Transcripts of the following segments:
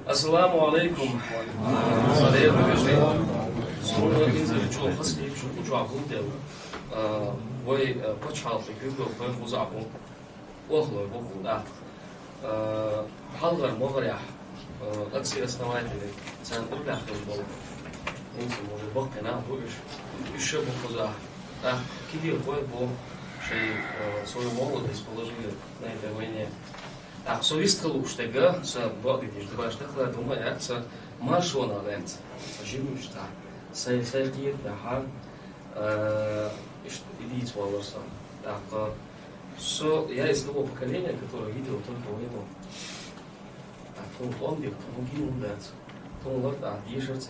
Assalamu alaikum. Sonra inzali çok hasbi çok ucağım del. Ve paçaltı güzel bir uzağım. Ohlo bu da. Halgar mağara. Aksir основатели. Sen burada был. Нинче може Бог те нам будеш. І ще був поза. Так, кидів бой, бо ще й свою молодість положили на этой войне. Так, совістка луштега, це бодидиш, дбаш такла думає, це машона лент. Живушта. Це сердір, даха. Идите волоса. Так, я из того поколения, которое видел только войну. Так, он бил, он гинул дать. Onlar da держатся,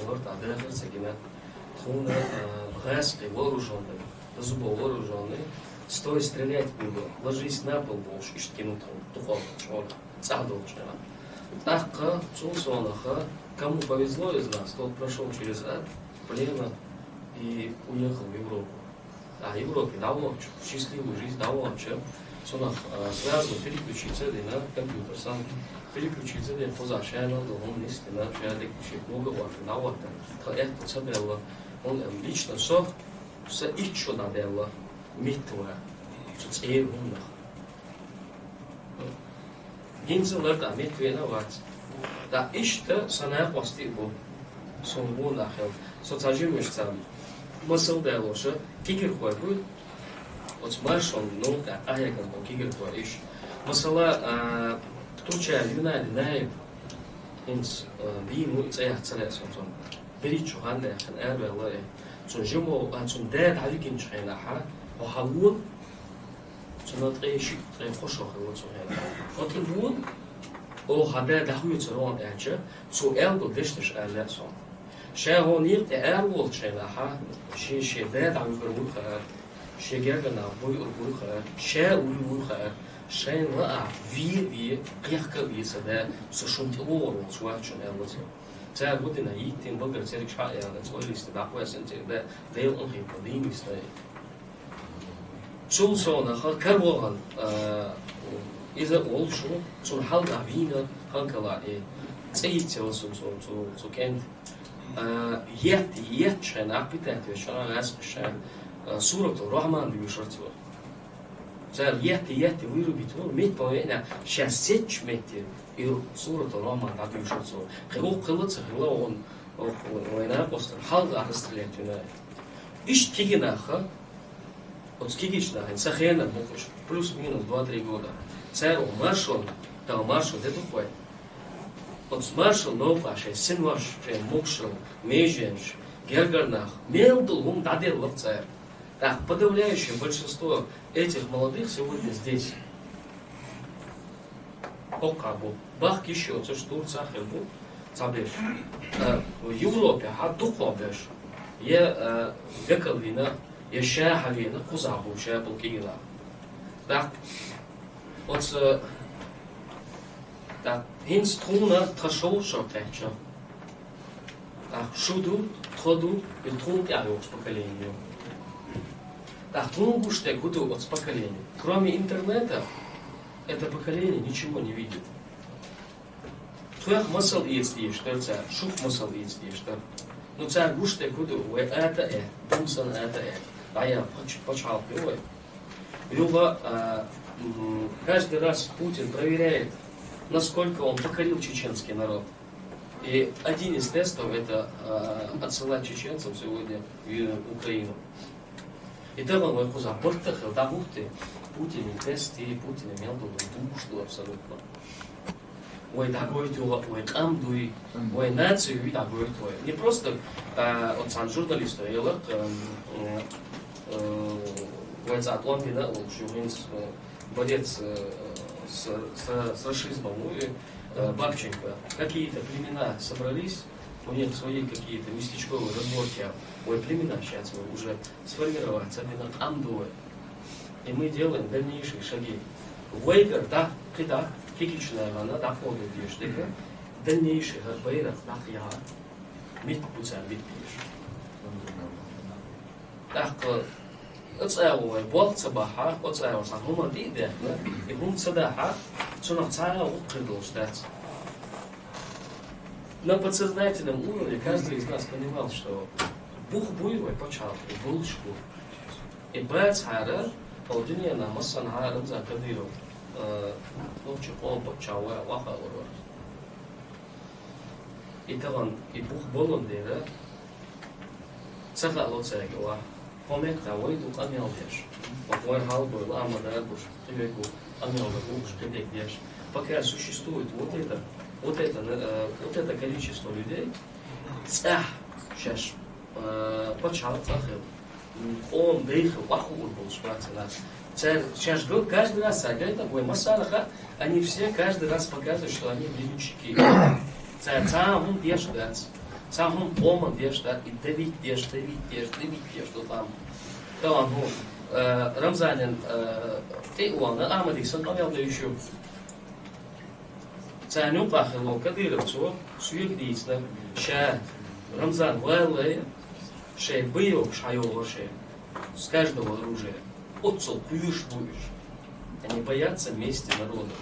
onlar da держатся, Тона братские вооруженные, зубо вооруженные, стой стрелять было, ложись на пол больше, и кинут тухол, чего, цадолчного. Так, Сулсонаха, кому повезло из нас, тот прошел через ад, плена и уехал в Европу. А Европе дало счастливую жизнь, дало чем Сонах сразу переключиться на компьютер сам. Переключиться на позашайно, он истина, шайдик, много вафина, вот это собрало. Он лично все еще надело, митвая, что цей рунах. Гинзелер да митвена вать. Да иште саная постигу, сон рунахел, соцажимешцам. Мысл дело, что кигер хой будет, вот смешон, ну, аяган, кигер хой иш. Мысла Турчия Юнай Найб инс бину цея цалесом сон беричу ханле хан эрвелле сон жимо сон дээд хавигин чхайнаха хавун сон трэшик трэ хошо хавун сон отрбун о хадэ дахуй цорон ача со элго дэштэш алласон шахонир эрвол чхайнаха ши дээд хавигрун ха шегерна бой ургуй ха ша ургуй ха Шайн ла ви кяхка ви сада сушунт лор суачун элвоз. Цаа година итин багэр цэрэг шаа яа цойлист даквасан цэрэг дейл он хин подимист. Чулсона карвоган иза олшу сон халда вина ханкала цэйцэл су кент ет чэн апитат шана асшан сурат рахман бишарцо. Цар ет вырубить, мет повинна шастеч мети и сурат Рахман адушарцо. Хилок кылыца хила он война постер халга арстрелять юна. Иш тигинаха от скигична сахена мокош плюс-минус 2-3 года. Цар маршал, та маршал де тухой. От маршал новаше сын ваш мокшал меженш гергарнах мелдул он дадел цар. Так, подавляющее большинство этих молодых сегодня здесь. Покабу. Бах еще, это что Турция хебу, цабеш. В Европе хадухобеш. Я вековина, я шахавина, кузабу, шабулкина. Так, вот так, инструна ташоу шотеча. Так, шуду, тходу, и трун тягуш поколению. Так, тунгуште гуду от поколения. Кроме интернета, это поколение ничего не видит. Твоих мысл есть, что это, шуф мысл есть, что. Ну, царь гуште гуду, это бумсан это. А я почал первый. Его каждый раз Путин проверяет, насколько он покорил чеченский народ. И один из тестов это отсылать чеченцев сегодня в Украину. И тогда он его запортил, да бухты, Путин тесты, Путин имел душу абсолютно. Ой, такой тюла, ой, там дуй, ой, нацию, такой твой. Не просто от сан журналиста, я лак, ой, за Атлантина, он журналист, борец с расизмом, ну Бабченко. Какие-то племена собрались, у них свои какие-то местечковые разборки. Ой, племена сейчас уже сформироваться, именно Андуэ. И мы делаем дальнейшие шаги. Вейгер, да, когда фикичная она доходит ешь, дальнейшие гарбейров, да, я мит путем мит пиш. Так, оцеловый бол цабаха, оцеловый сахума диде, и бум цадаха, что на цара укрыдал ждать. на подсознательном уровне каждый из нас понимал, что Бог буйвой почал, и был шкур. И бэц хара, полдюня на массан харам за кадыров. Ну, чупон почал, ваха урвар. И таван, и Бог болон дейра, цаха лоцегова. Помек того, иду амел деш. Мой халбу, лама дагуш, тювеку, амел дагуш, кедек деш. Пока существует вот это количество людей, сейчас почал цахил, он дыхал, пахур был спрашивать. Сейчас каждый раз говорит такой масалаха, они все каждый раз показывают, что они величики. Цам дешдать, цам ома дешдать, и давить деш, что там. Там Рамзанин, ты он, Амадик, сон помел да еще. Цаню пахло, кадыровцу, суетиться, ша Рамзан вэлэ, шей быёк шайо шей, с каждого оружия. Отцол куешь будешь. Они боятся мести народа.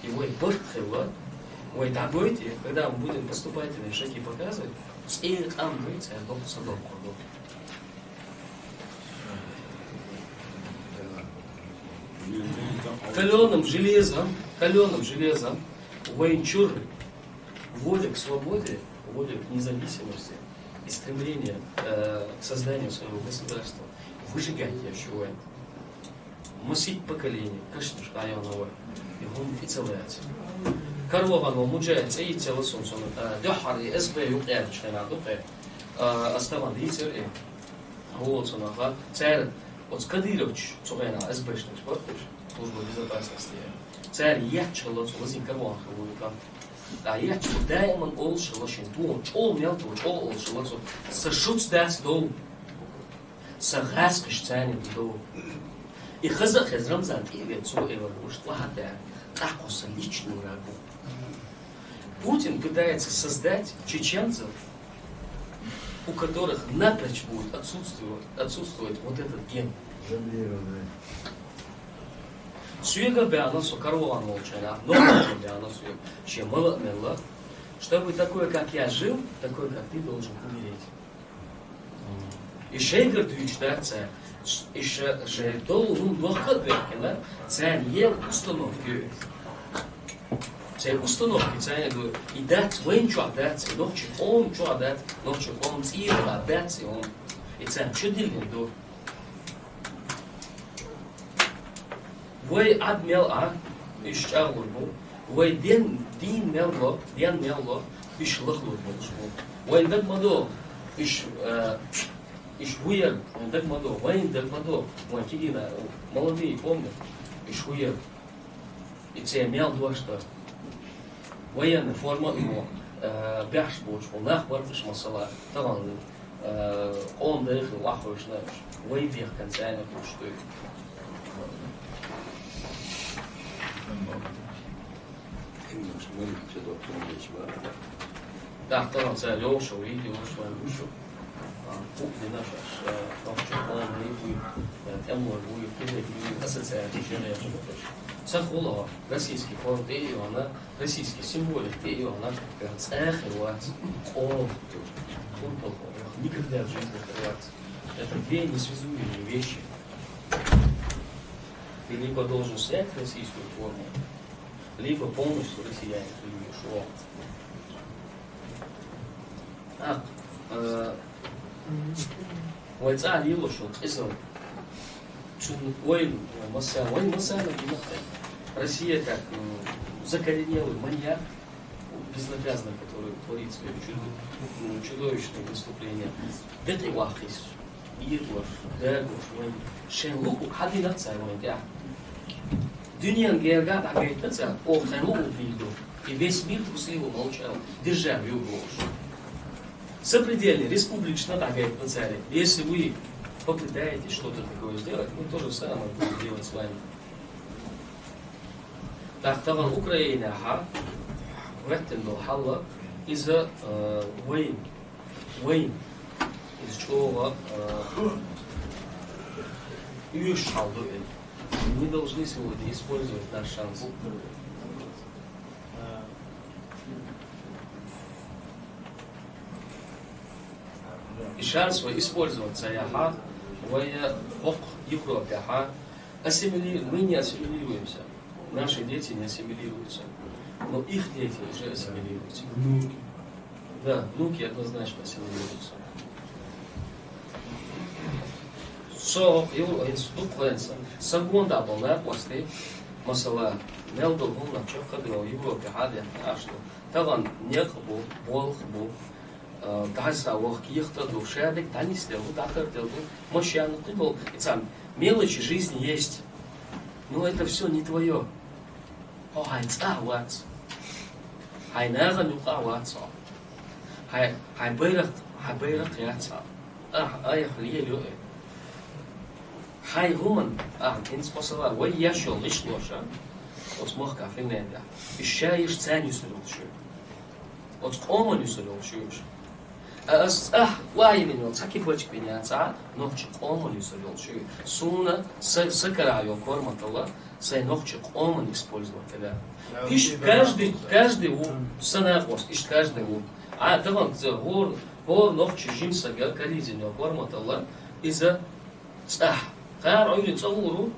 И вы бортхева, вы дагойте, когда мы будем поступательные шаги показывать, с их амбыйте, а дом садок курдок. Каленым железом военчуры вводят к свободе, вводят к независимости и стремление к созданию своего государства. Выжигать чего это. Мусить поколение, конечно, районовое, и он и целуется. Коровану муджается и целый солнце. Дёхари СБ юкер, члена духе, оставан дитер и вот он ага. Царь от Кадырович, цугайна СБшник спортыш, служба безопасности. Царь ячело цулазин карван хавуюка. А ячел даймон ол шелошин туон, чол мелту, чол ол шелоцу. Сашуц дас дол, сагаскаш цанит дол. И хазах из Рамзан Киеве цуэва уштвахата, какоса личную врагу. Путин пытается создать чеченцев, у которых напрочь будет отсутствовать вот этот ген. Суега бянасу карван молчана, но бянасу, чем мало мелла, чтобы такой, как я жил, такой, как ты, должен умереть. И шейгер твичтаться. Еще должен лохадверкина, це є установки. Це установки, це і дать венчу дать, ночі он чу дать, ночі он ціла дать он. І це чудильний до. Ви адмел іщалу, ви дін мело, ішлахлу молчу. Ви так мадо, Ишхуер, он так мадо, воин так мадо, он кидина, молодые помнят, Ишхуер. И це мел два что. Военная форма ему, бяш боч, он нахвартыш масала, там он дыхал, лахуешь, знаешь, воевех концайна что. Да, там це Леша, видео, что он вышел. Пукни наша, новчуком, липы, темной будет, кидать, ассоциация, женщина. Сахулова, российский фонд, и она, российский символик, и она, как цех, и вот, никогда в жизни открываться. Это две несвязуемые вещи. Ты либо должен снять российскую форму, либо полностью россиянин, или шо. ويتعال يلوشو اسم وين مسана Россия как закоренелый маньяк, безнаказанный, который творит свои чудовищные преступления. Это вахис, Ирлаш, Дагуш, Шенлуку, Хадинация, Дюниан Георгат, Агайтация, Охайлу виду, и весь мир трусливо молчал, держа в его ложь. Сопредельный, республично тагает на царе. Если вы попытаетесь что-то такое сделать, мы то же самое будем делать с вами. Так, таван Украина, ага, веттен халла из-за войн, из чего мы должны сегодня использовать наш шанс. и шанс использовать цаяха, в Европе, мы не ассимилируемся, наши дети не ассимилируются, но их дети уже ассимилируются. Внуки. Да, внуки однозначно ассимилируются. So, eu instrucționez segunda bolă poate mesela nel dolgun na çöp kadro Европе hadi aştı. Tavan nekbu bolbu дальше каких-то душевных танистел, дакартел, мощану ты был. И сам мелочи жизни есть, но это все не твое. О, хайца вот, хайнага нюка вот, хайбейрах яца, ай хлелю. Хай гуман, инспособа, вой я шел лишь лоша, от смоха финеда. Ищаешь ценю сулюши, от команю сулюши. Why minul taki bočk vinjaca, nohče komani сулюши. Суна сакараю форматала, сай nohče комани использователя. Ищ каждый у санахост, ищ каждый у. А таван гор nohče жимса галкализиню форматала из-за цах. Кар ойли цауру,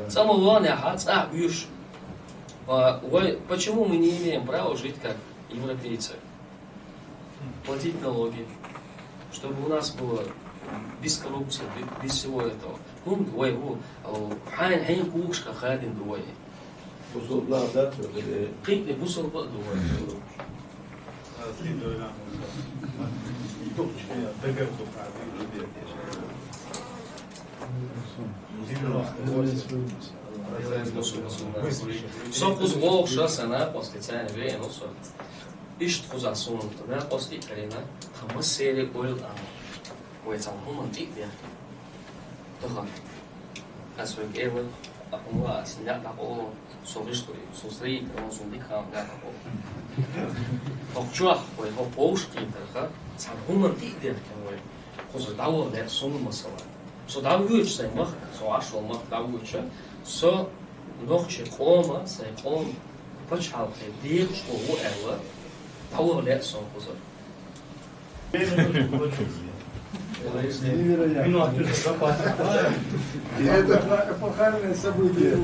цамолоня цах юш. Почему мы не имеем права жить как европейцы? Платить налоги, чтобы у нас было без коррупции, без всего этого. Хайн кушка хадин двое. Бусулла, да? Кипни бусулла двое. Só os voos já são na postição, vem não só. Isto os assuntos, na posticarina, uma série coisa, o exame romantic dia. Então, as vezes eu assim já tá o sobre isto, sobre não sobre cá, já tá o. O chuá, o post que tá, sabe romantic dia que é, coisa da o né, sobre uma sala. So da wird sein mach, so ashol mach da wird schon. So noch che koma, sei kom pachal ke dir scho ela. Da wo let so koza. Это эпохальное событие.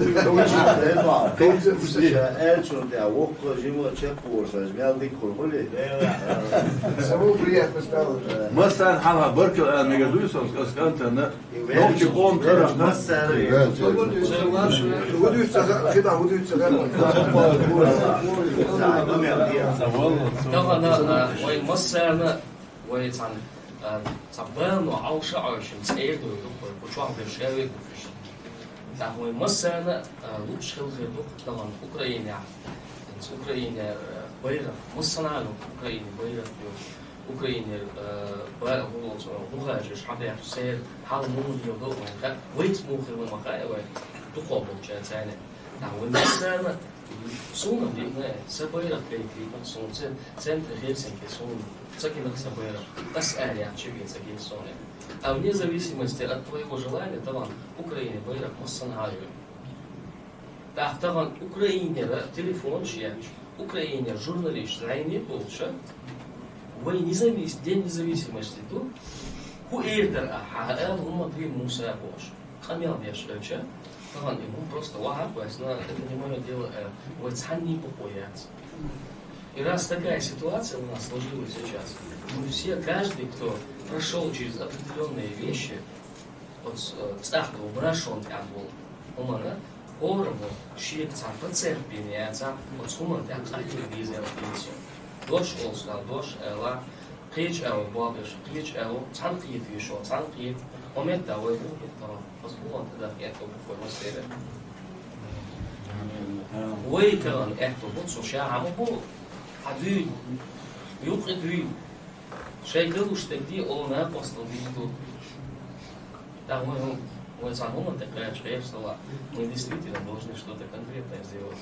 Самому приятно стало. مثلا حالها بركة الآن ميجادويس أسكانت أنا نوكي قوم ترى صبان وعوشة عشان تسير دكتور وشو عم بيشاوي وفيش. ده هو مثلا لوش خل غير دكتور طبعا أوكرانيا أوكرانيا بيرة مثلا أوكرانيا بيرة أوكرانيا بقى هو غاجش حبيع سير حال مو يوضو ما ويت مو خير ما خايا وين تقابل جات ثاني. ده هو مثلا صونا بينا سبيرة كيفي صون سنت غير سنك صون Цакинах собой асаля чебин цакин соне. А вне зависимости от твоего желания, таван Украине байрак массангалю. Так, таван Украине телефон чья, Украине журналист, зайни полша. Вы день независимости тут. Хуэртер ахаэл гуматри муса бош. Хамял вешача. Таван ему просто вахап, это не мое дело. Вот цанни попояц. И раз такая ситуация у нас сложилась сейчас, мы все, каждый, кто прошел через определенные вещи, вот цахту брашон был, умана, орому, щекца, поцерпение, вот суман так телевизор пенсию. Дош олска, дош эла, клич эл бабиш, клич эл, цанкит еще, цанкит, момент того и будет, но возможно тогда это буквой мастере. Уэйтерон это вот суша амобу. Адуй, юхидуй, шейгал уж тогда он апостол виду. Да, мой самому такая человек стала. Мы действительно должны что-то конкретное сделать.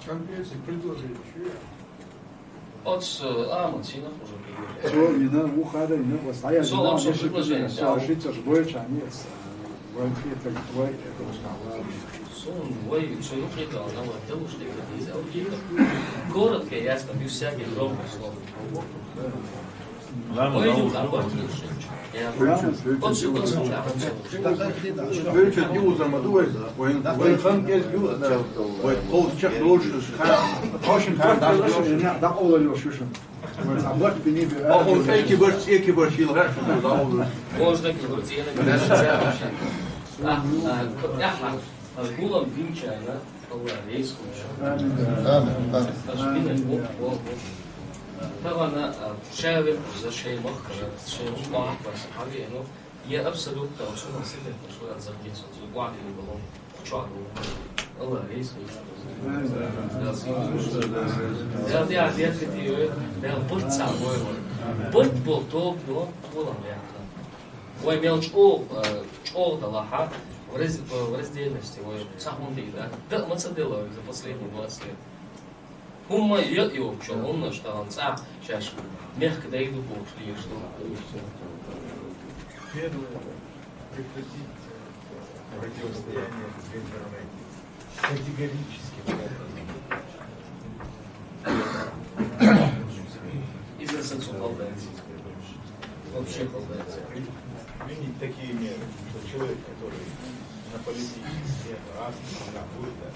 Конкретно предложили, От Аматинов уже предложение. предложение. Сон, ой, все ну придал, на вот того, что это из аудита. Коротко, ясно, без всяких громких слов. Ой, ну, там вот Welche User man durch, wenn kann es gut, weil Paul check durch Очень хорошо, да, Ола Лешушин. Auch und welche wird viel recht da. Можно говорить, я например, я Гулам Винчана, рейскую. طبعا شاور за шеймах, шеймах, صحابي إنه هي أبسط توصل نصيبه شوية زغير صوت واحد اللي بلون شعره الله رئيس ده عاديات كتير ده بورت ساموي بورت بولتوب но полом яхта ой мелочь чол далаха в раздельности ой сахунды да мы это делаем за последние 20 лет هم يقيوا شو هم اشتغل صح شاش мягко дойду пошли что Первое, прекратить противостояние в интернете. Категорически. из-за сексуальности вообще колдается Применить такие меры, что человек, который на политические акции, на какую-то,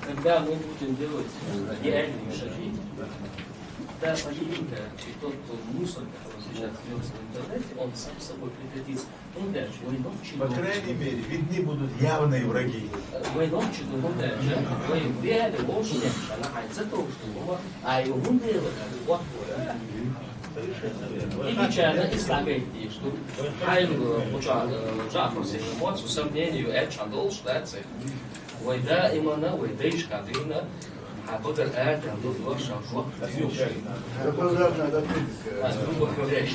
когда мы будем делать реальные шаги, да, поделимся, и тот, кто мусор, который сейчас делается в интернете, он сам собой прекратится. Ну, дальше, вы ночи, по крайней мере, видны будут явные враги. вы ночи, ну, дальше, вы реально можете, она за то, что вы, а его не делать, вот, и печально, и слагайте, что Хайл Джафар себе эмоцию, сомнению, Эчандол, штатцы, вы да, именно, вы да, ишкадина, а вот это, тут ваша флаг, грубо говоря,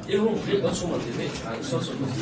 и он говорит, смотрите, а что смотрите?